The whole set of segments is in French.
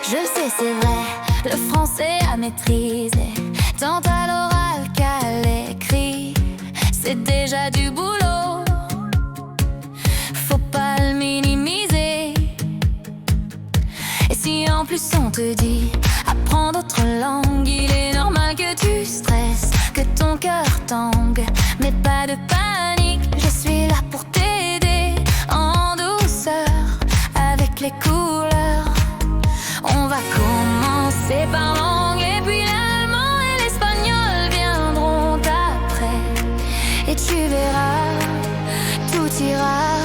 Je le sais, c'est vrai, le français à maîtriser, tant à l'oral qu'à l'écrit. C'est déjà du boulot, faut pas le minimiser. Et si en plus on te dit apprends d'autres langues, il est normal que tu stresses, que ton cœur tangue. Mais pas de panique, je suis là pour t'aider en douceur avec les couleurs. On va commencer par langue et puis l'allemand et l'espagnol viendront après. Et tu verras, tout ira.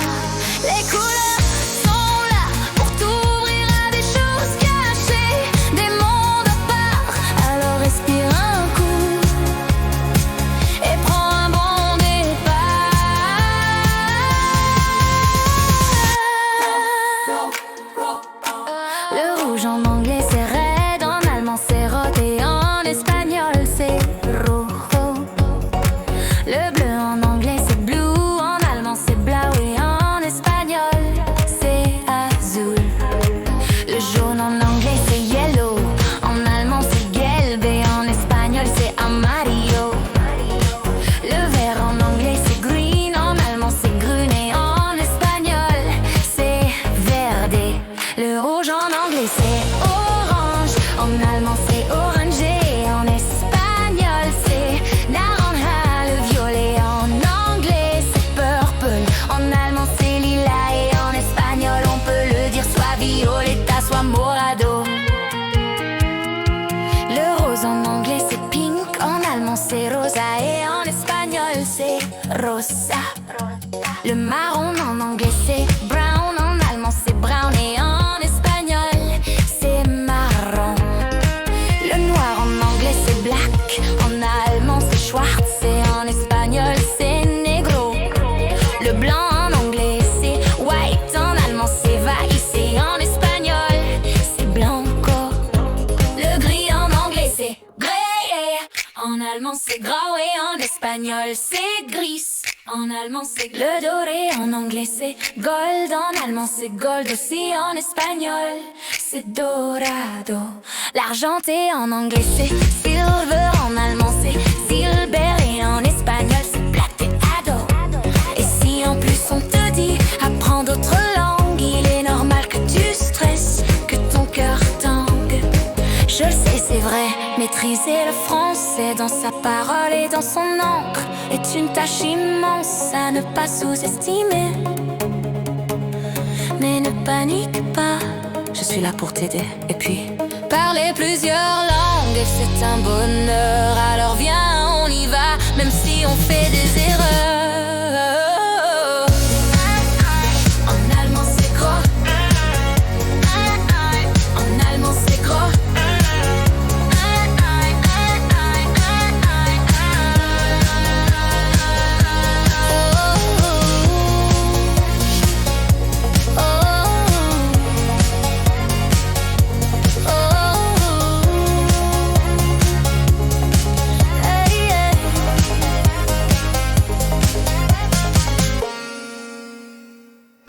Les couleurs sont là pour t'ouvrir à des choses cachées, des mondes à part. Alors respire un coup et prends un bon départ. Le rouge en anglais c'est red, en allemand c'est rot et en espagnol c'est rojo. Le bleu en anglais c'est blue, en allemand c'est blau et en espagnol c'est azul. Le jaune en anglais c'est yellow, en allemand c'est gelb et en espagnol c'est amarillo. Le vert en anglais c'est green, en allemand c'est grün et en espagnol c'est verde. Le rouge en anglais c'est orange, en allemand c'est orangé et en espagnol c'est naranja. Le violet en anglais c'est purple, en allemand c'est lilas et en espagnol on peut le dire soit violeta soit morado. Le rose en anglais c'est pink, en allemand c'est rosa et en espagnol c'est rosa. Le marron en anglais c'est brown, en allemand c'est brown et en espagnol c'est marron. Le noir en anglais c'est black, en allemand c'est schwarz et en espagnol c'est negro. Le blanc en anglais c'est white, en allemand c'est weiß et en espagnol c'est blanco. Le gris en anglais c'est grey, en allemand c'est grau et en espagnol c'est gris. En allemand c'est le doré, en anglais c'est gold, en allemand c'est gold aussi, en espagnol c'est dorado. L'argenté en anglais c'est silver, en allemand c'est silver et en espagnol c'est plateado. Et si en plus on te dit apprends d'autres langues, il est normal que tu stresses, que ton cœur tangue. Je le sais, c'est vrai, maîtriser le français dans sa parole et dans son encre est une tâche immense à ne pas sous-estimer. Mais ne panique pas, je suis là pour t'aider. Et puis, parler plusieurs langues, c'est un bonheur. Alors viens, on y va, même si on fait des erreurs.